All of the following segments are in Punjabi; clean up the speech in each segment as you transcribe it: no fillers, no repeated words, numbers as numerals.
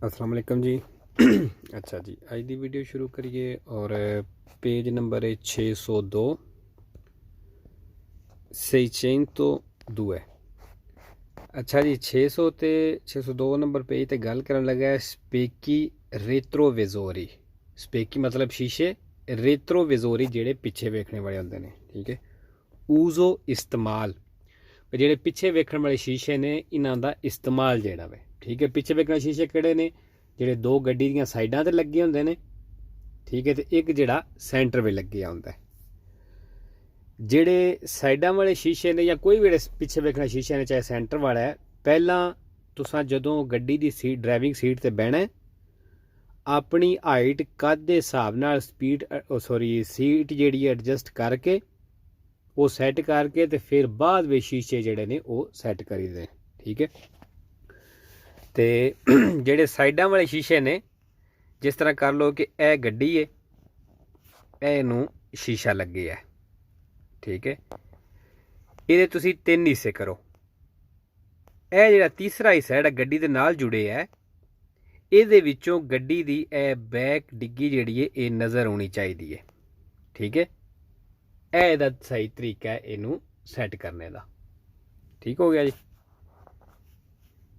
अस्सलाम वालेकुम जी। अच्छा जी, अज की वीडियो शुरू करिए और पेज नंबर है 602 सही चेन तो दूआ। अच्छा जी, 600 ते 602 नंबर पेज ते गल करन लगा है स्पेकी रेत्रोविजोरी। स्पेकी मतलब शीशे, रेत्रोविजोरी जेड़े पिछे वेखने वाले होंदे ने। ठीक है, ऊजो इस्तेमाल जेड़े पिछे वेखण वाले शीशे ने इन्हां दा इस्तेमाल जेड़ा वे। ठीक है, पिछे वेखण वाले शीशे केड़े ने? जेड़े दो गड्डी दियां साइडां ते लगे होंदे ने। ठीक है, तो एक जेड़ा सेंटर में लगे होंदा है। जेड़े साइडां वाले शीशे ने या कोई भी पिछे वेखण शीशे ने, चाहे सेंटर वाला है, पहला तुसां जदों गड्डी दी सीट ड्राइविंग सीट ते बहना है, अपनी हाइट कद दे हिसाब नाल स्पीड सीट जेड़ी एडजस्ट करके वो सैट करके ते फिर बाद में शीशे जेड़े ने वो सैट करी दे। ठीक है, तो जेड़े साइडां वाले शीशे ने, जिस तरह कर लो कि यह गड्डी है, एनू शीशा लगे है। ठीक है, ये तुसी तीन हिस्से करो। यह जो तीसरा हिस्सा है गड्डी दे नाल जुड़े है, ये विचों गड्डी दी बैक डिग्गी जिहड़ी है ये नज़र आनी चाहिए है। ठीक है, यह सही तरीका है इनू सैट करने का। ठीक हो गया जी।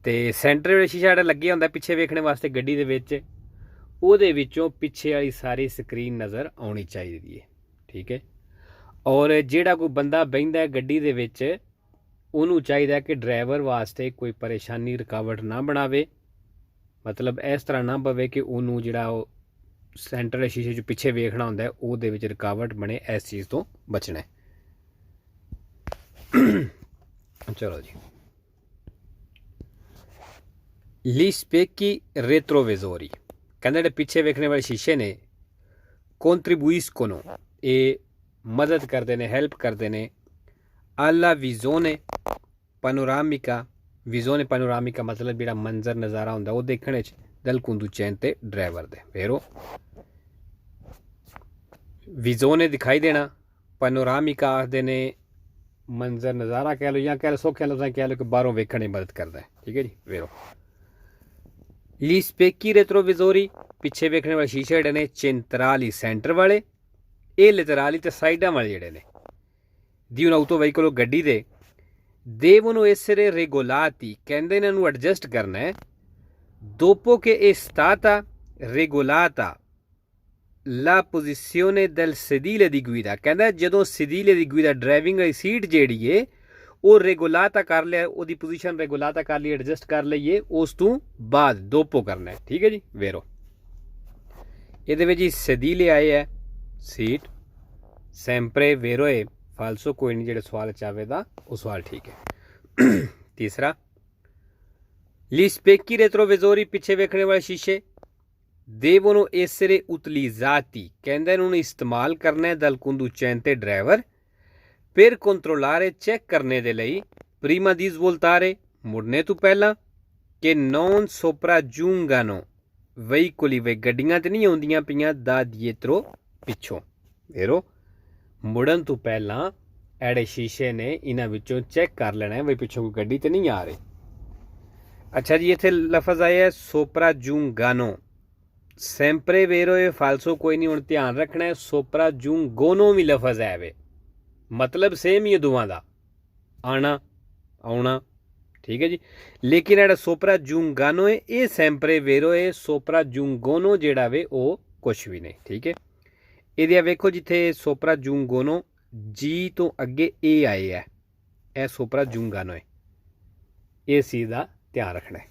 तो सेंटर वाला शीशा जो लगे होंदा पिछे वेखने वास्ते गड्डी दे विच, ਉਹਦੇ ਵਿੱਚੋਂ ਪਿੱਛੇ ਵਾਲੀ ਸਾਰੀ ਸਕਰੀਨ ਨਜ਼ਰ ਆਉਣੀ ਚਾਹੀਦੀ ਹੈ। ਠੀਕ ਹੈ, ਔਰ ਜਿਹੜਾ ਕੋਈ ਬੰਦਾ ਬਹਿੰਦਾ ਗੱਡੀ ਦੇ ਵਿੱਚ, ਉਹਨੂੰ ਚਾਹੀਦਾ ਕਿ ਡਰਾਈਵਰ ਵਾਸਤੇ ਕੋਈ ਪਰੇਸ਼ਾਨੀ ਰੁਕਾਵਟ ਨਾ ਬਣਾਵੇ। ਮਤਲਬ ਇਸ ਤਰ੍ਹਾਂ ਨਾ ਪਵੇ ਕਿ ਉਹਨੂੰ ਜਿਹੜਾ ਉਹ ਸੈਂਟਰ ਦੇ ਸ਼ੀਸ਼ੇ 'ਚ ਪਿੱਛੇ ਵੇਖਣਾ ਹੁੰਦਾ ਉਹਦੇ ਵਿੱਚ ਰੁਕਾਵਟ ਬਣੇ। ਇਸ ਚੀਜ਼ ਤੋਂ ਬਚਣਾ ਹੈ। ਚਲੋ ਜੀ, gli specchi retrovisori कहते हैं पिछे वेखने वाले शीशे ने contribuiscono e मदद करते हैं, हेल्प करते हैं alla visione panoramica। विजोने panoramica मतलब जो मंजर नज़ारा होंदा वो देखने दल conducente ते ड्राइवर दे। वेरो विजोने दिखाई देना, panoramica आखते ने मंजर नज़ारा कह लो, या कह लो सौखे लफ्ज़ कह लो कि बाहरों वेखने मदद करता है। ठीक है जी। वेरो gli specchi retrovisori पिछे वेखने वाले शीशे जेडे ने centrali सेंटर वाले, ये laterali ते साइडां वाले जेडे ने di un autoveicolo गड्डी दे devono essere regolati, कहंदे ने इन्हू एडजस्ट करना है dopo che è stata regolata la posizione del sedile di guida। कहंदा जदों sedile di guida ड्राइविंग वाली सीट जेड़ी है वो रेगुलाता कर लिया, उसकी पोजीशन रेगुलाता कर ली, एडजस्ट कर लीए, उस तो बाद दोपो करना है। ठीक है जी। वेरो ये जी सदीले आए है सीट सैंपरे वेरो है फालसो कोई नहीं, जो सवाल चाहेगा वो सवाल ठीक है। तीसरा ली स्पेकी रेट्रोविजोरी पिछे वेखने वाले शीशे देवोनो एसरे utilizzati, कहते उन्होंने इस्तेमाल करना है दल conducente ड्राइवर फिर कंट्रोलारे चेक करने दे लई प्रीमा दी सवोल्तारे मुड़ने तो पहला कि नॉन सोप्राजूंगानो वेहीकोली वे गड्डियां ते नहीं आउंदियां पियां दा दिएत्रो पिछों। वेरो मुड़न तो पहला एड़े शीशे ने इन्हां विचों चेक कर लेना है भाई पिछों कोई गड्डी ते नहीं आ रही। अच्छा जी, इत्थे लफज आया है सोप्राजूंगानो, सैंपरे वेरो ए फालसो कोई नहीं, हुण ध्यान रखना है सोप्राजूंगोनो भी लफज है वे, मतलब सेम ही है दोवां दा, आना आउना। ठीक है जी, लेकिन एड़ा सोपरा जूंगानो है ये सैंपरे वेरो है, सोपरा जूंगोनो जेड़ा वे वो कुछ भी नहीं। ठीक है, ये वेखो जिथे सोपरा जूंगोनो जी तो अगे ए आए है, यह सोपरा जूंगानो है, इस चीज़ का ध्यान रखना है।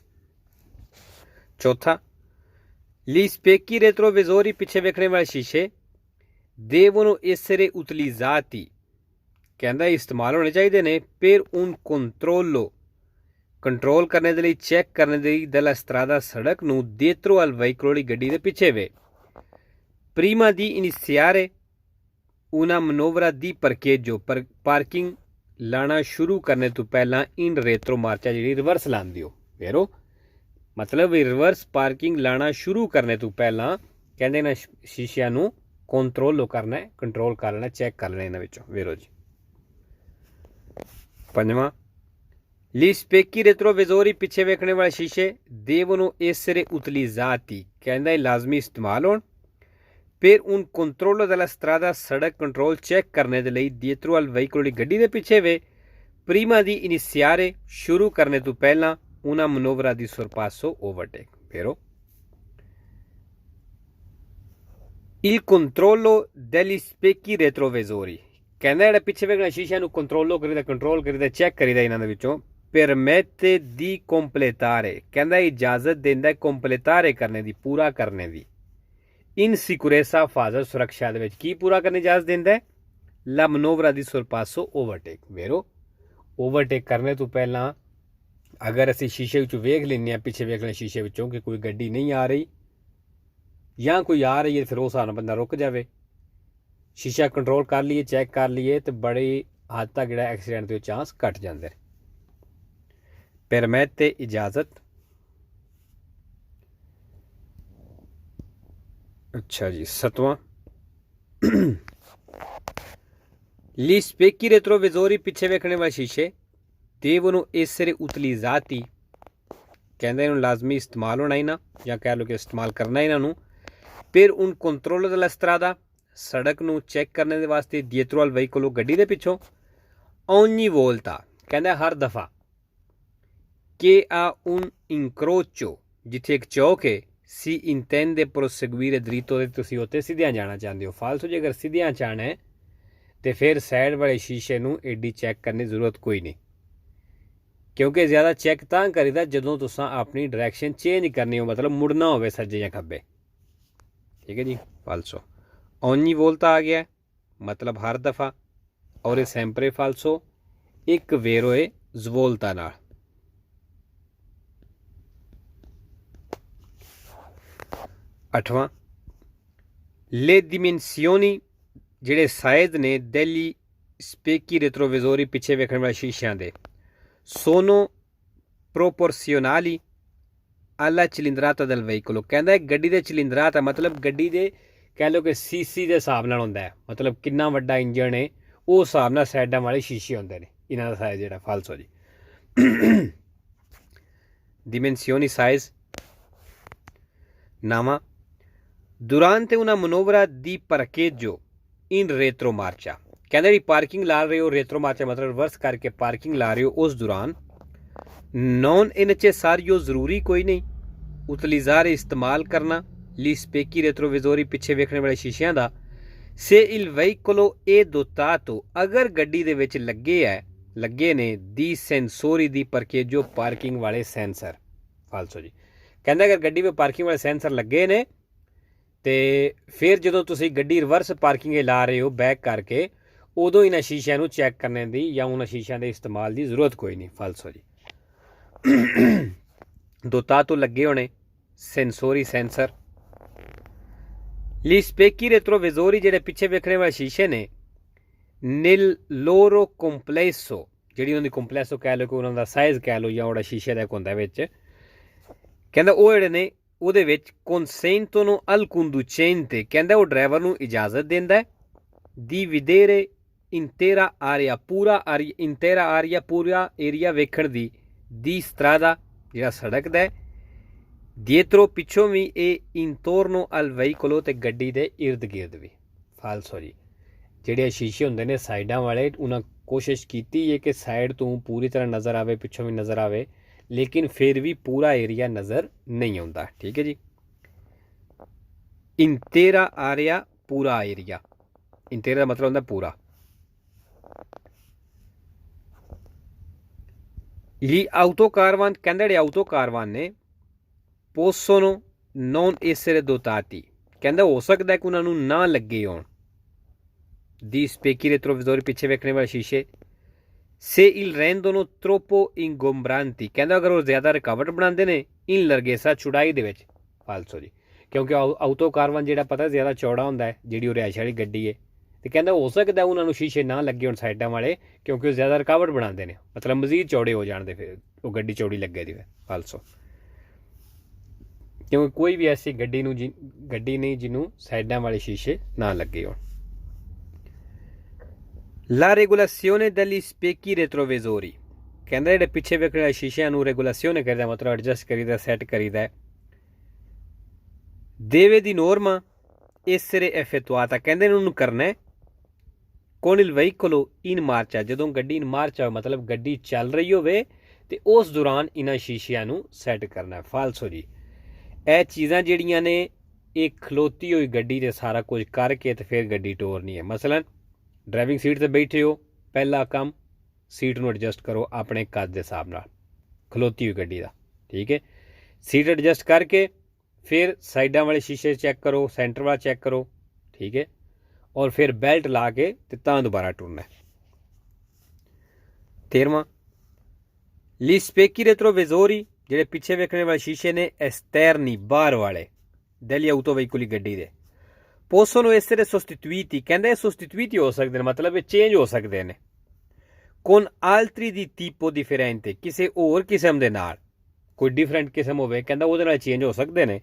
चौथा ली स्पेकी रेट्रोविजोरी पिछे वेखने वाले शीशे देवोनो एसरे utilizzati, कहता इस्तेमाल होने चाहिए ने फिर उन कंट्रोलो कंट्रोल करने के लिए चेक करने के लिए दला स्त्रादा सड़क नू dietro al veicolo गड्डी दे पिछे वे prima di iniziare una manovra di parcheggio, parking लाना शुरू करने तो पहला इन रेत्रो मार्चा जी रिवर्स लांदी हो। वेरो मतलब रिवर्स पार्किंग लाना शुरू करने तो पहला कहते ना शीशिया नू कंट्रोल करना है, कंट्रोल कर लेना, चेक कर लेना इन्हां विचों। वेरो जी। पंजवां Gli specchi retrovisori ਪਿੱਛੇ ਵੇਖਣੇ ਵਾਲੇ ਸ਼ੀਸ਼ੇ devono essere utilizzati ਕਹਿੰਦਾ ਲਾਜ਼ਮੀ ਇਸਤੇਮਾਲ ਹੋਣ। ਫਿਰ un controllo della strada ਸੜਕ ਕੰਟਰੋਲ ਚੈੱਕ ਕਰਨੇ ਦੇ ਲਈ dietro al veicolo ਦੀ ਗੱਡੀ ਦੇ ਪਿੱਛੇ ਵੇ prima di iniziare ਸ਼ੁਰੂ ਕਰਨੇ ਤੋਂ ਪਹਿਲਾਂ una manovra di sorpasso overtake vero? Il controllo degli specchi retrovisori ਕਹਿੰਦਾ ਜਿਹੜਾ ਪਿੱਛੇ ਵੇਖਣਾ ਸ਼ੀਸ਼ਿਆਂ ਨੂੰ ਕੰਟਰੋਲ ਕਰੀਦਾ ਚੈੱਕ ਕਰੀਦਾ ਇਹਨਾਂ ਦੇ ਵਿੱਚੋਂ permette di completare ਕਹਿੰਦਾ ਇਜਾਜ਼ਤ ਦਿੰਦਾ ਕੰਪਲੀਟਾਰੇ ਕਰਨੇ ਦੀ ਪੂਰਾ ਕਰਨੇ ਦੀ in sicurezza ਫਾਜ਼ਲ ਸੁਰੱਖਿਆ ਦੇ ਵਿੱਚ ਕੀ ਪੂਰਾ ਕਰਨ ਦੀ ਇਜਾਜ਼ਤ ਦਿੰਦਾ la manovra di sorpasso overtake vero? Overtake ਕਰਨੇ ਤੋਂ ਪਹਿਲਾਂ ਅਗਰ ਅਸੀਂ ਸ਼ੀਸ਼ੇ ਵਿੱਚੋਂ ਵੇਖ ਲੈਂਦੇ ਹਾਂ ਪਿੱਛੇ ਵੇਖ ਲੈਂ ਸ਼ੀਸ਼ੇ ਵਿੱਚੋਂ ਕਿ ਕੋਈ ਗੱਡੀ ਨਹੀਂ ਆ ਰਹੀ ਜਾਂ ਕੋਈ ਆ ਰਹੀ ਹੈ ਫਿਰ ਉਸ ਨਾਲ ਬੰਦਾ ਰੁਕ ਜਾਵੇ ਸ਼ੀਸ਼ਾ ਕੰਟਰੋਲ ਕਰ ਲਈਏ ਚੈੱਕ ਕਰ ਲਈਏ ਤੇ ਬੜੀ ਹੱਦ ਤੱਕ ਜਿਹੜਾ ਐਕਸੀਡੈਂਟ ਦੇ ਚਾਂਸ ਘਟ ਜਾਂਦੇ ਨੇ permette ਇਜਾਜ਼ਤ ਅੱਛਾ ਜੀ 7ਵਾਂ Gli specchi retrovisori ਪਿੱਛੇ ਵੇਖਣੇ ਵਾਲੇ ਸ਼ੀਸ਼ੇ devono essere utilizzati ਕਹਿੰਦੇ ਇਹਨੂੰ ਲਾਜ਼ਮੀ ਇਸਤੇਮਾਲ ਹੋਣਾ ਇਹਨਾਂ ਜਾਂ ਕਹਿ ਲਓ ਕਿ ਇਸਤੇਮਾਲ ਕਰਨਾ ਇਹਨਾਂ ਨੂੰ per un controllo della strada ਸੜਕ ਨੂੰ ਚੈੱਕ ਕਰਨ ਦੇ ਵਾਸਤੇ dietro al veicolo ਗੱਡੀ ਦੇ ਪਿੱਛੋਂ ogni volta ਕਹਿੰਦਾ ਹਰ ਦਫਾ che ha un incrocio ਜਿੱਥੇ ਇੱਕ ਚੌਕ ਹੈ si intende proseguire dritto ਤੇ ਤੁਸੀਂ ਉੱਥੇ ਸਿੱਧਿਆਂ ਜਾਣਾ ਚਾਹੁੰਦੇ ਹੋ ਫਾਲਤੂ ਜੇ ਅਗਰ ਸਿੱਧਿਆਂ ਜਾਣਾ ਹੈ ਤੇ ਫਿਰ ਸਾਈਡ ਵਾਲੇ ਸ਼ੀਸ਼ੇ ਨੂੰ ਐਡੀ ਚੈੱਕ ਕਰਨ ਦੀ ਜ਼ਰੂਰਤ ਕੋਈ ਨਹੀਂ ਕਿਉਂਕਿ ਜ਼ਿਆਦਾ ਚੈੱਕ ਤਾਂ ਕਰੀਦਾ ਜਦੋਂ ਤੁਸੀਂ ਆਪਣੀ ਡਾਇਰੈਕਸ਼ਨ ਚੇਂਜ ਕਰਨੀ ਹੋ ਮਤਲਬ ਮੁੜਨਾ ਹੋਵੇ ਸੱਜੇ ਜਾਂ ਖੱਬੇ ਠੀਕ ਹੈ ਜੀ ਫਾਲਸੋ ogni volta ਆ ਗਿਆ ਮਤਲਬ ਹਰ ਦਫਾ ਔਰ ਇਹ sempre falso ਇੱਕ vero ਹੈ svolta ਨਾਲ ਅੱਠਵਾਂ le dimensioni ਜਿਹੜੇ ਸਾਈਜ਼ ਨੇ degli specchi retrovisori ਪਿੱਛੇ ਵੇਖਣ ਵਾਲੇ ਸ਼ੀਸ਼ਿਆਂ ਦੇ sono proporzionali alla cilindrata del veicolo ਕਹਿੰਦਾ ਗੱਡੀ ਦੇ ਚਿਲਿੰਦਰਾਤਾ ਮਤਲਬ ਗੱਡੀ ਦੇ ਕਹਿ ਲਓ ਕਿ ਸੀਸੀ ਦੇ ਹਿਸਾਬ ਨਾਲ ਹੁੰਦਾ ਹੈ ਮਤਲਬ ਕਿੰਨਾ ਵੱਡਾ ਇੰਜਣ ਹੈ ਉਹ ਹਿਸਾਬ ਨਾਲ ਸਾਈਡਾਂ ਵਾਲੇ ਸ਼ੀਸ਼ੇ ਹੁੰਦੇ ਨੇ ਇਹਨਾਂ ਦਾ ਸਾਈਜ਼ ਜਿਹੜਾ ਫਾਲਸੋ ਜੀ dimensioni size ਨਾਵਾਂ durante una manovra di parcheggio in retromarcia ਕਹਿੰਦਾ ਵੀ ਪਾਰਕਿੰਗ ਲਾ ਰਹੇ ਹੋ ਰੇਟਰੋਮਾਰਚਾ ਮਤਲਬ ਰਿਵਰਸ ਕਰਕੇ ਪਾਰਕਿੰਗ ਲਾ ਰਹੇ ਹੋ ਉਸ ਦੌਰਾਨ non è necessario ਜ਼ਰੂਰੀ ਕੋਈ ਨਹੀਂ utilizzare ਇਸਤੇਮਾਲ ਕਰਨਾ gli specchi retrovisori ਪਿੱਛੇ ਵੇਖਣੇ ਵਾਲੇ ਸ਼ੀਸ਼ਿਆਂ ਦਾ se il veicolo è dotato ਅਗਰ ਗੱਡੀ ਦੇ ਵਿੱਚ ਲੱਗੇ ਨੇ di sensori di parcheggio parking ਵਾਲੇ ਸੈਂਸਰ ਫਾਲਸੋ ਜੀ ਕਹਿੰਦਾ ਅਗਰ ਗੱਡੀ ਵਿੱਚ ਪਾਰਕਿੰਗ ਵਾਲੇ ਸੈਂਸਰ ਲੱਗੇ ਨੇ ਤੇ ਫਿਰ ਜਦੋਂ ਤੁਸੀਂ ਗੱਡੀ ਰਿਵਰਸ ਪਾਰਕਿੰਗ ਲਾ ਰਹੇ ਹੋ ਬੈਕ ਕਰਕੇ ਉਦੋਂ ਇਹਨਾਂ ਸ਼ੀਸ਼ਿਆਂ ਨੂੰ ਚੈੱਕ ਕਰਨ ਦੀ ਜਾਂ ਉਹਨਾਂ ਸ਼ੀਸ਼ਿਆਂ ਦੇ ਇਸਤੇਮਾਲ ਦੀ ਜ਼ਰੂਰਤ ਕੋਈ ਨਹੀਂ ਫਾਲਸੋ ਜੀ dotato ਲੱਗੇ ਹੋਣੇ ਸੈਂਸੋਰੀ ਸੈਂਸਰ gli specchi retrovisori ਜਿਹੜੇ ਪਿੱਛੇ ਵੇਖਣੇ ਵਾਲੇ ਸ਼ੀਸ਼ੇ ਨੇ nel loro complesso ਜਿਹੜੀ ਉਹਨਾਂ ਦੀ ਕੰਪਲੈਸੋ ਕਹਿ ਲਓ ਕਿ ਉਹਨਾਂ ਦਾ ਸਾਈਜ਼ ਕਹਿ ਲਓ ਜਾਂ ਉਹਦਾ ਸ਼ੀਸ਼ੇ ਦਾ ਹੁੰਦਾ ਵਿੱਚ ਕਹਿੰਦਾ ਉਹ ਜਿਹੜੇ ਨੇ ਉਹਦੇ ਵਿੱਚ consentono al conducente ਕਹਿੰਦਾ ਉਹ ਡਰਾਈਵਰ ਨੂੰ ਇਜਾਜ਼ਤ ਦਿੰਦਾ ਹੈ di vedere intera area ਪੂਰਾ ਏਰੀਆ ਵੇਖਣ ਦੀ di strada ਜਿਹੜਾ ਸੜਕ ਦਾ dietro ਪਿੱਛੋਂ ਵੀ ਇਹ intorno al veicolo ਤੇ ਗੱਡੀ ਦੇ ਇਰਦ ਗਿਰਦ ਵੀ ਫਾਲਸੋ ਜੀ ਜਿਹੜੇ ਸ਼ੀਸ਼ੇ ਹੁੰਦੇ ਨੇ ਸਾਈਡਾਂ ਵਾਲੇ ਉਹਨਾਂ ਕੋਸ਼ਿਸ਼ ਕੀਤੀ ਹੈ ਕਿ ਸਾਈਡ ਤੋਂ ਪੂਰੀ ਤਰ੍ਹਾਂ ਨਜ਼ਰ ਆਵੇ ਪਿੱਛੋਂ ਵੀ ਨਜ਼ਰ ਆਵੇ ਲੇਕਿਨ ਫਿਰ ਵੀ ਪੂਰਾ ਏਰੀਆ ਨਜ਼ਰ ਨਹੀਂ ਆਉਂਦਾ ਠੀਕ ਹੈ ਜੀ intera area ਪੂਰਾ ਏਰੀਆ intera ਦਾ ਮਤਲਬ ਹੁੰਦਾ ਪੂਰਾ gli autocaravan ਕਹਿੰਦੇ ਜਿਹੜੇ autocaravan ਨੇ possono non essere dotati ਕਹਿੰਦਾ ਹੋ ਸਕਦਾ ਕਿ ਉਹਨਾਂ ਨੂੰ ਨਾ ਲੱਗੇ ਹੋਣ di specchi retrovisori ਪਿੱਛੇ ਵੇਖਣੇ ਵਾਲੇ ਸ਼ੀਸ਼ੇ se il rendono troppo ingombranti ਕਹਿੰਦਾ ਅਗਰ ਉਹ ਜ਼ਿਆਦਾ ਰੁਕਾਵਟ ਬਣਾਉਂਦੇ ਨੇ in larghezza ਚੌੜਾਈ ਦੇ ਵਿੱਚ ਫਾਲਸੋ ਜੀ ਕਿਉਂਕਿ autocaravan ਜਿਹੜਾ ਪਤਾ ਜ਼ਿਆਦਾ ਚੌੜਾ ਹੁੰਦਾ ਹੈ ਜਿਹੜੀ ਉਹ ਰਿਹਾਇਸ਼ ਵਾਲੀ ਗੱਡੀ ਹੈ ਤੇ ਕਹਿੰਦਾ ਹੋ ਸਕਦਾ ਉਹਨਾਂ ਨੂੰ ਸ਼ੀਸ਼ੇ ਨਾ ਲੱਗੇ ਹੋਣ ਸਾਈਡਾਂ ਵਾਲੇ ਕਿਉਂਕਿ ਉਹ ਜ਼ਿਆਦਾ ਰੁਕਾਵਟ ਬਣਾਉਂਦੇ ਨੇ ਮਤਲਬ ਮਜ਼ੀਦ ਚੌੜੇ ਹੋ ਜਾਣਦੇ ਫਿਰ ਉਹ ਗੱਡੀ ਚੌੜੀ ਲੱਗੇ ਦੀ ਫਾਲਸੋ ਕਿਉਂਕਿ ਕੋਈ ਵੀ ਐਸੀ ਗੱਡੀ ਨਹੀਂ ਜਿਹਨੂੰ ਸਾਈਡਾਂ ਵਾਲੇ ਸ਼ੀਸ਼ੇ ਨਾ ਲੱਗੇ ਹੋਣ La regolazione degli specchi retrovisori ਕਹਿੰਦਾ ਜਿਹੜੇ ਪਿੱਛੇ ਵੇਖਣ ਵਾਲੇ ਸ਼ੀਸ਼ਿਆਂ ਨੂੰ ਰੈਗੂਲੇਸ਼ਨ ਕਰੀਦਾ, ਮਤਲਬ ਐਡਜਸਟ ਕਰੀਦਾ, ਸੈੱਟ ਕਰੀਦਾ। ਦੇਵੇ ਦੀ ਨੋਰਮਾ essere effettuata, ਕਹਿੰਦੇ ਨੇ ਉਹਨੂੰ ਕਰਨਾ ਹੈ con il veicolo in marcia, ਜਦੋਂ ਗੱਡੀ ਇਨ ਮਾਰਚ ਹੋਵੇ, ਮਤਲਬ ਗੱਡੀ ਚੱਲ ਰਹੀ ਹੋਵੇ ਤੇ ਉਸ ਦੌਰਾਨ ਇਹਨਾਂ ਸ਼ੀਸ਼ਿਆਂ ਨੂੰ ਸੈੱਟ ਕਰਨਾ ਹੈ। ਫਾਲਸੋ ਜੀ, ਇਹ ਚੀਜ਼ਾਂ ਜਿਹੜੀਆਂ ਨੇ ਇਹ ਖਲੋਤੀ ਹੋਈ ਗੱਡੀ 'ਤੇ ਸਾਰਾ ਕੁਝ ਕਰਕੇ ਤੇ ਫਿਰ ਗੱਡੀ ਟੋਰਨੀ ਹੈ। ਮਸਲਨ ਡਰਾਈਵਿੰਗ ਸੀਟ 'ਤੇ ਬੈਠੇ ਹੋ, ਪਹਿਲਾ ਕੰਮ ਸੀਟ ਨੂੰ ਐਡਜਸਟ ਕਰੋ ਆਪਣੇ ਕੱਦ ਦੇ ਹਿਸਾਬ ਨਾਲ, ਖਲੋਤੀ ਹੋਈ ਗੱਡੀ ਦਾ, ਠੀਕ ਹੈ। ਸੀਟ ਐਡਜਸਟ ਕਰਕੇ ਫਿਰ ਸਾਈਡਾਂ ਵਾਲੇ ਸ਼ੀਸ਼ੇ ਚੈੱਕ ਕਰੋ, ਸੈਂਟਰ ਵਾਲਾ ਚੈੱਕ ਕਰੋ, ਠੀਕ ਹੈ। ਔਰ ਫਿਰ ਬੈਲਟ ਲਾ ਕੇ ਤੇ ਤਾਂ ਦੁਬਾਰਾ ਟੁਰਨਾ। 13ਵਾਂ gli specchi retrovisori, ਜਿਹੜੇ ਪਿੱਛੇ ਵੇਖਣੇ ਵਾਲੇ ਸ਼ੀਸ਼ੇ ਨੇ esterni, ਬਾਹਰ ਵਾਲੇ degli autoveicoli, ਗੱਡੀ ਦੇ, possono essere sostituiti, ਕਹਿੰਦੇ sostituiti ਹੋ ਸਕਦੇ ਨੇ, ਮਤਲਬ ਇਹ ਚੇਂਜ ਹੋ ਸਕਦੇ ਨੇ con altri di tipo differente, ਕਿਸੇ ਹੋਰ ਕਿਸਮ ਦੇ ਨਾਲ, ਕੋਈ ਡਿਫਰੈਂਟ ਕਿਸਮ ਹੋਵੇ ਕਹਿੰਦਾ ਉਹਦੇ ਨਾਲ ਚੇਂਜ ਹੋ ਸਕਦੇ ਨੇ।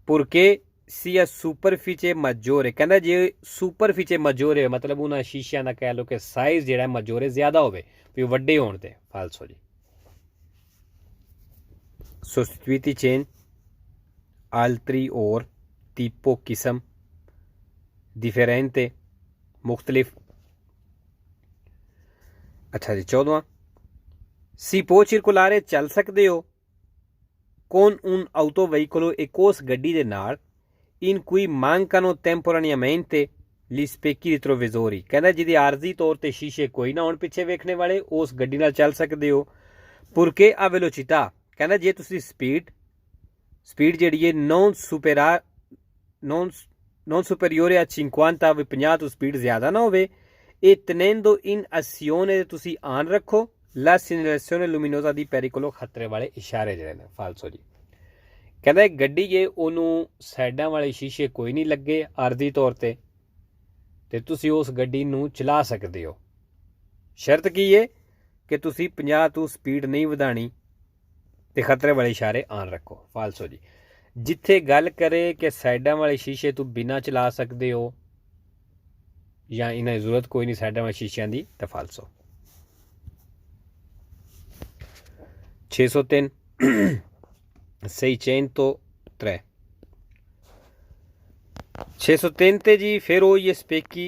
purché sia superficie maggiore, ਕਹਿੰਦਾ ਜੇ ਸੁਪਰਫੀਚੇ maggiore ਮਤਲਬ ਉਹਨਾਂ ਸ਼ੀਸ਼ਿਆਂ ਦਾ ਕਹਿ ਲਓ ਕਿ ਸਾਈਜ਼ ਜਿਹੜਾ maggiore ਜ਼ਿਆਦਾ ਹੋਵੇ, ਵੀ ਵੱਡੇ ਹੋਣ ਤੇ। ਫਾਲਸੋ ਜੀ, sostituiti change, altri और tipo किस्म, differente, मुख्तलिफ। अच्छा जी, 14वां si può circolare, ਚੱਲ ਸਕਦੇ ਹੋ con un autoveicolo, ਇੱਕ ਉਸ ਗੱਡੀ ਦੇ ਨਾਲ in cui mancano temporaneamente gli specchi retrovisori, ਕਹਿੰਦਾ ਜਿਹਦੀ ਆਰਜ਼ੀ ਤੌਰ ਤੇ ਸ਼ੀਸ਼ੇ ਕੋਈ ਨਾ ਹੋਣ ਪਿੱਛੇ ਵੇਖਣੇ ਵਾਲੇ, ਉਸ ਗੱਡੀ ਨਾਲ ਚੱਲ ਸਕਦੇ ਹੋ। purché a velocità, ਕਹਿੰਦਾ ਜੇ ਤੁਸੀਂ ਸਪੀਡ ਜਿਹੜੀ ਹੈ non superiore a 50, ਵੀ 50 ਤੋਂ ਸਪੀਡ ਜ਼ਿਆਦਾ ਨਾ ਹੋਵੇ, e tenendo in azione, ਤੁਸੀਂ ਆਨ ਰੱਖੋ la segnalazione luminosa di pericolo, ਖਤਰੇ ਵਾਲੇ ਇਸ਼ਾਰੇ ਜਿਹੜੇ ਨੇ। ਫਾਲਸੋ ਜੀ, ਕਹਿੰਦਾ ਇੱਕ ਗੱਡੀ ਜੇ ਉਹਨੂੰ ਸਾਈਡਾਂ ਵਾਲੇ ਸ਼ੀਸ਼ੇ ਕੋਈ ਨਹੀਂ ਲੱਗੇ ਆਰਜ਼ੀ ਤੌਰ ਤੇ ਤੁਸੀਂ ਉਸ ਗੱਡੀ ਨੂੰ ਚਲਾ ਸਕਦੇ ਹੋ। ਸ਼ਰਤ ਕੀ ਹੈ ਕਿ ਤੁਸੀਂ 50 ਤੋਂ ਸਪੀਡ ਨਹੀਂ ਵਧਾਣੀ ਤੇ ਖਤਰੇ ਵਾਲੇ ਇਸ਼ਾਰੇ ਆਨ ਰੱਖੋ। ਫਾਲਸੋ ਜੀ, ਜਿੱਥੇ ਗੱਲ ਕਰੇ ਕਿ ਸਾਈਡਾਂ ਵਾਲੇ ਸ਼ੀਸ਼ੇ ਤੋਂ ਬਿਨਾਂ ਚਲਾ ਸਕਦੇ ਹੋ ਜਾਂ ਇਹਨਾਂ ਦੀ ਜ਼ਰੂਰਤ ਕੋਈ ਨਹੀਂ ਸਾਈਡਾਂ ਵਾਲੇ ਸ਼ੀਸ਼ਿਆਂ ਦੀ, ਤਾਂ ਫਾਲਸੋ। 603 603 603 ਤੇ ਜੀ ਫਿਰ ਉਹ ਇਹ specchi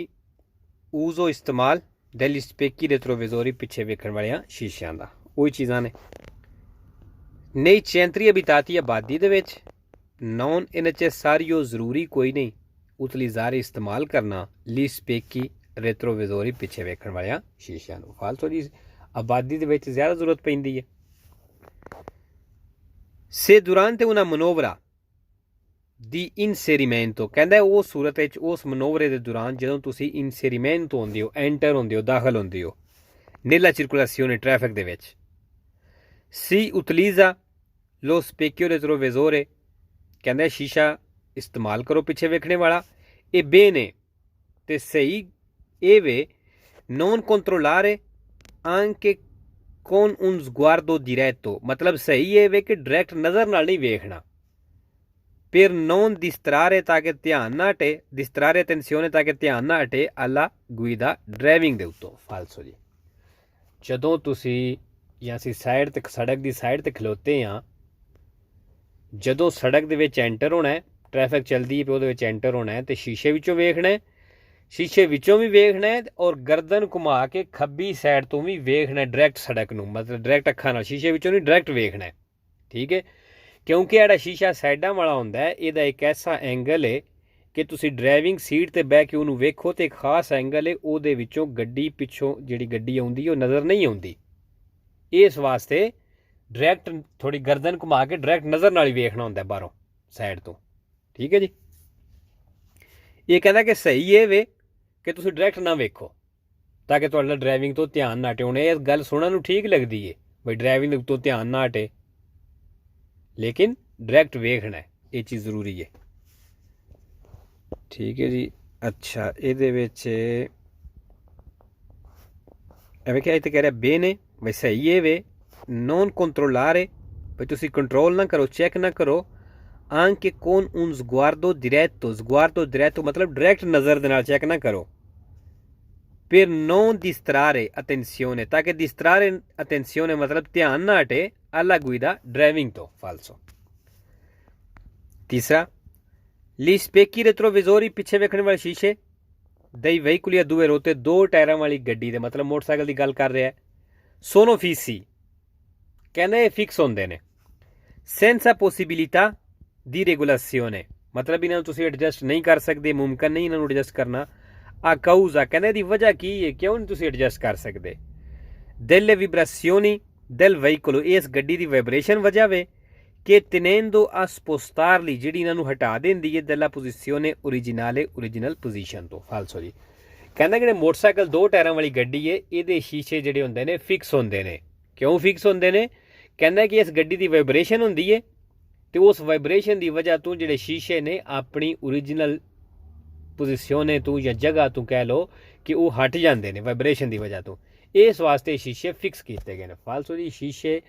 uso ਇਸਤੇਮਾਲ degli specchi retrovisori, ਪਿੱਛੇ ਵੇਖਣ ਵਾਲਿਆਂ ਸ਼ੀਸ਼ਿਆਂ ਦਾ, ਉਹੀ ਚੀਜ਼ਾਂ ਨੇ। nei centri abitati, ਆਬਾਦੀ ਦੇ ਵਿੱਚ non è necessario, ਜ਼ਰੂਰੀ ਕੋਈ ਨਹੀਂ utilizzare, ਇਸਤੇਮਾਲ ਕਰਨਾ gli specchi retrovisori, ਪਿੱਛੇ ਵੇਖਣ ਵਾਲਿਆਂ ਸ਼ੀਸ਼ਿਆਂ ਨੂੰ। ਫਾਲਤੂ ਜੀ, ਆਬਾਦੀ ਦੇ ਵਿੱਚ ਜ਼ਿਆਦਾ ਜ਼ਰੂਰਤ ਪੈਂਦੀ ਹੈ। se durante una manovra di inserimento, ਕਹਿੰਦਾ ਉਹ ਸੂਰਤ ਵਿੱਚ, ਉਸ ਮਨੋਵਰੇ ਦੇ ਦੌਰਾਨ ਜਦੋਂ ਤੁਸੀਂ inserimento ਹੁੰਦੇ ਹੋ, ਐਂਟਰ ਹੁੰਦੇ ਹੋ, ਦਾਖਲ ਹੁੰਦੇ ਹੋ nella circolazione, ਟ੍ਰੈਫਿਕ ਦੇ ਵਿੱਚ, si utilizza lo specchio retrovisore, ਕਹਿੰਦਾ ਸ਼ੀਸ਼ਾ ਇਸਤੇਮਾਲ ਕਰੋ ਪਿੱਛੇ ਵੇਖਣੇ ਵਾਲਾ। ਇਹ bene, ਤੇ ਸਹੀ ਇਹ ਵੇ non controllare anche con un sguardo diretto, ਮਤਲਬ ਸਹੀ ਇਹ ਵੇ ਕਿ ਡਾਇਰੈਕਟ ਨਜ਼ਰ ਨਾਲ ਨਹੀਂ ਵੇਖਣਾ। per non distrarre, ਤਾਂ ਕਿ ਧਿਆਨ ਨਾ ਹਟੇ, distrarre attenzione, ਤਾਂ ਕਿ ਧਿਆਨ ਨਾ ਹਟੇ alla guida, ਡਰਾਈਵਿੰਗ ਦੇ ਉੱਤੋਂ। ਫਾਲਸੋ ਜੀ, ਜਦੋਂ ਤੁਸੀਂ ਜਾਂ ਅਸੀਂ ਸਾਈਡ ਤੇ, ਸੜਕ ਦੀ ਸਾਈਡ ਤੇ ਖਲੋਤੇ ਹਾਂ, ਜਦੋਂ ਸੜਕ ਦੇ ਵਿੱਚ ਐਂਟਰ ਹੋਣਾ, ਟ੍ਰੈਫਿਕ ਚੱਲਦੀ ਹੈ, ਉਹਦੇ ਵਿੱਚ ਐਂਟਰ ਹੋਣਾ ਤੇ ਸ਼ੀਸ਼ੇ ਵਿੱਚੋਂ ਵੇਖਣਾ, ਸ਼ੀਸ਼ੇ ਵਿੱਚੋਂ ਵੀ ਵੇਖਣਾ ਔਰ ਗਰਦਨ ਘੁਮਾ ਕੇ ਖੱਬੀ ਸਾਈਡ ਤੋਂ ਵੀ ਵੇਖਣਾ ਡਾਇਰੈਕਟ ਸੜਕ ਨੂੰ, ਮਤਲਬ ਡਾਇਰੈਕਟ ਅੱਖਾਂ ਨਾਲ, ਸ਼ੀਸ਼ੇ ਵਿੱਚੋਂ ਨਹੀਂ, ਡਾਇਰੈਕਟ ਵੇਖਣਾ, ਠੀਕ ਹੈ। ਕਿਉਂਕਿ ਜਿਹੜਾ ਸ਼ੀਸ਼ਾ ਸਾਈਡਾਂ ਵਾਲਾ ਹੁੰਦਾ ਇਹਦਾ ਇੱਕ ਐਸਾ ਐਂਗਲ ਹੈ ਕਿ ਤੁਸੀਂ ਡਰਾਈਵਿੰਗ ਸੀਟ 'ਤੇ ਬਹਿ ਕੇ ਉਹਨੂੰ ਵੇਖੋ ਤੇ ਇੱਕ ਖਾਸ ਐਂਗਲ ਹੈ, ਉਹਦੇ ਵਿੱਚੋਂ ਗੱਡੀ ਪਿੱਛੋਂ ਜਿਹੜੀ ਗੱਡੀ ਆਉਂਦੀ ਉਹ ਨਜ਼ਰ ਨਹੀਂ ਆਉਂਦੀ। ਇਸ ਵਾਸਤੇ ਡਾਇਰੈਕਟ ਥੋੜੀ ਗਰਦਨ ਘੁਮਾ ਕੇ ਡਾਇਰੈਕਟ ਨਜ਼ਰ ਨਾਲ ਹੀ ਵੇਖਣਾ ਹੁੰਦਾ ਬਾਹਰੋਂ ਸਾਈਡ ਤੋਂ, ਠੀਕ ਹੈ ਜੀ। ਇਹ ਕਹਿੰਦਾ ਕਿ ਸਹੀ ਇਹ ਵੇ ਕਿ ਤੁਸੀਂ ਡਾਇਰੈਕਟ ਨਾ ਵੇਖੋ ਤਾਂ ਕਿ ਤੁਹਾਡਾ ਡਰਾਈਵਿੰਗ ਤੋਂ ਧਿਆਨ ਨਾ ਹਟੇ। ਹੁਣ ਇਹ ਗੱਲ ਸੁਣਨ ਨੂੰ ਠੀਕ ਲੱਗਦੀ ਹੈ ਬਈ ਡਰਾਈਵਿੰਗ ਤੋਂ ਧਿਆਨ ਨਾ ਹਟੇ, ਲੇਕਿਨ ਡਾਇਰੈਕਟ ਵੇਖਣਾ, ਇਹ ਚੀਜ਼ ਜ਼ਰੂਰੀ ਹੈ, ਠੀਕ ਹੈ ਜੀ। ਅੱਛਾ, ਇਹਦੇ ਵਿੱਚ ਐਵੇਂ ਕਿ ਇੱਥੇ ਕਹਿ ਰਿਹਾ bene, ਬਈ ਸਹੀ ਇਹ ਵੇ non controllare, ਬਈ ਤੁਸੀਂ ਕੰਟਰੋਲ ਨਾ ਕਰੋ, ਚੈੱਕ ਨਾ ਕਰੋ anche con un sguardo diretto, sguardo diretto ਮਤਲਬ ਡਾਇਰੈਕਟ ਨਜ਼ਰ ਦੇ ਨਾਲ ਚੈੱਕ ਨਾ ਕਰੋ। per non distrarre attenzione, ताकि distrarre attenzione मतलब ध्यान ना हटे alla guida driving तो falso। तीसरा, gli specchi retrovisori ਪਿੱਛੇ ਵੇਖਣ ਵਾਲੇ ਸ਼ੀਸ਼ੇ dei veicoli a due ruote ਦੋ ਟਾਇਰਾਂ ਵਾਲੀ ਗੱਡੀ ਦੇ ਮਤਲਬ ਮੋਟਰਸਾਈਕਲ ਦੀ ਗੱਲ ਕਰ ਰਿਹਾ ਹੈ sono fissi ਕਹਿੰਦੇ ਫਿਕਸ ਹੁੰਦੇ ਨੇ senza possibilità di regolazione ਮਤਲਬ ਇਹਨਾਂ ਨੂੰ ਤੁਸੀਂ ਐਡਜਸਟ ਨਹੀਂ ਕਰ ਸਕਦੇ ਮੁਮਕਨ ਨਹੀਂ ਇਹਨਾਂ ਨੂੰ ਐਡਜਸਟ ਕਰਨਾ ਆ causa ਕਹਿੰਦੇ ਦੀ ਵਜ੍ਹਾ ਕੀ ਹੈ ਕਿਉਂ ਨਹੀਂ ਤੁਸੀਂ ਐਡਜਸਟ ਕਰ ਸਕਦੇ delle vibrazioni del veicolo ਇਸ ਗੱਡੀ ਦੀ ਵਾਈਬ੍ਰੇਸ਼ਨ ਵਜ੍ਹਾ ਵੇ che tenendo a spostarli ਜਿਹੜੀ ਇਹਨਾਂ ਨੂੰ ਹਟਾ ਦਿੰਦੀ ਹੈ della posizione originale original position ਤੋਂ ਫਾਲਸੋ ਜੀ ਕਹਿੰਦਾ ਜਿਹੜੇ ਮੋਟਰਸਾਈਕਲ ਦੋ ਟਾਇਰਾਂ ਵਾਲੀ ਗੱਡੀ ਹੈ ਇਹਦੇ ਸ਼ੀਸ਼ੇ ਜਿਹੜੇ ਹੁੰਦੇ ਨੇ ਫਿਕਸ ਹੁੰਦੇ ਨੇ ਕਿਉਂ ਫਿਕਸ ਹੁੰਦੇ ਨੇ ਕਹਿੰਦਾ ਕਿ ਇਸ ਗੱਡੀ ਦੀ ਵਾਈਬ੍ਰੇਸ਼ਨ ਹੁੰਦੀ ਹੈ ਤੇ ਉਸ ਵਾਈਬ੍ਰੇਸ਼ਨ ਦੀ ਵਜ੍ਹਾ ਤੋਂ ਜਿਹੜੇ ਸ਼ੀਸ਼ੇ ਨੇ ਆਪਣੀ original ਪੋਜੀਸ਼ਨ ਤੋਂ ਜਾਂ ਜਗ੍ਹਾ ਤੋਂ ਕਹਿ ਲਓ ਕਿ ਉਹ ਹਟ ਜਾਂਦੇ ਨੇ ਵਾਈਬ੍ਰੇਸ਼ਨ ਦੀ ਵਜ੍ਹਾ ਤੋਂ ਇਸ ਵਾਸਤੇ ਸ਼ੀਸ਼ੇ ਫਿਕਸ ਕੀਤੇ ਗਏ ਨੇ ਫਾਲਸੋ ਜੀ ਸ਼ੀਸ਼ੇ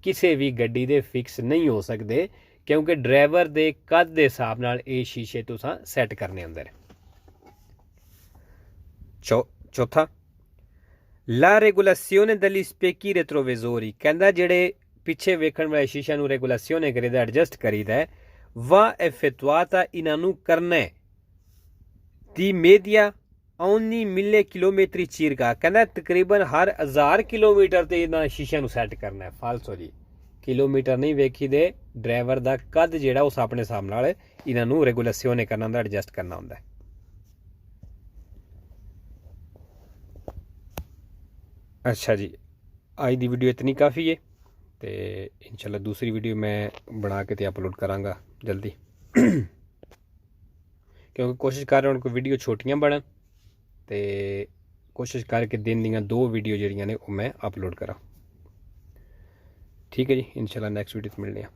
ਕਿਸੇ ਵੀ ਗੱਡੀ ਦੇ ਫਿਕਸ ਨਹੀਂ ਹੋ ਸਕਦੇ ਕਿਉਂਕਿ ਡਰਾਈਵਰ ਦੇ ਕੱਦ ਦੇ ਹਿਸਾਬ ਨਾਲ ਇਹ ਸ਼ੀਸ਼ੇ ਤੁਸੀਂ ਸੈੱਟ ਕਰਨੇ ਹੁੰਦੇ ਨੇ ਚੌਥਾ la regolazione degli specchi retrovisori ਕਹਿੰਦਾ ਜਿਹੜੇ ਪਿੱਛੇ ਵੇਖਣ ਵਾਲੇ ਸ਼ੀਸ਼ਿਆਂ ਨੂੰ ਰੈਗੂਲੇਸ਼ਨੇ ਕਰੀਦਾ ਐਡਜਸਟ ਕਰੀਦਾ va effettuata ਇਹਨਾਂ ਨੂੰ ਕਰਨਾ ਦੀ media ogni 1000 ਕਿਲੋਮੀਟਰ circa ਕਹਿੰਦਾ ਤਕਰੀਬਨ ਹਰ 1000 ਕਿਲੋਮੀਟਰ ਤੇ ਇਹਨਾਂ ਸ਼ੀਸ਼ਿਆਂ ਨੂੰ ਸੈੱਟ ਕਰਨਾ ਹੈ ਫਾਲਸੋ ਜੀ ਕਿਲੋਮੀਟਰ ਨਹੀਂ ਵੇਖੀ ਦੇ ਡਰਾਈਵਰ ਦਾ ਕੱਦ ਜਿਹੜਾ ਉਸ ਆਪਣੇ ਹਿਸਾਬ ਨਾਲ ਇਹਨਾਂ ਨੂੰ ਰੈਗੂਲੇਸ਼ਨੇ ਕਰਨਾ ਹੁੰਦਾ ਐਡਜਸਟ ਕਰਨਾ ਹੁੰਦਾ अच्छा जी आज की वीडियो इतनी काफ़ी है तो इंशाल्लाह दूसरी वीडियो मैं बना के तो अपलोड कराँगा जल्दी क्योंकि कोशिश कर रहा हूँ कोई वीडियो छोटियाँ बनन तो कोशिश करके दिन दियाँ 2 वीडियो जड़ियाँ ने वो मैं अपलोड करा ठीक है जी इंशाल्लाह नेक्स्ट वीडियो मिलने हैं।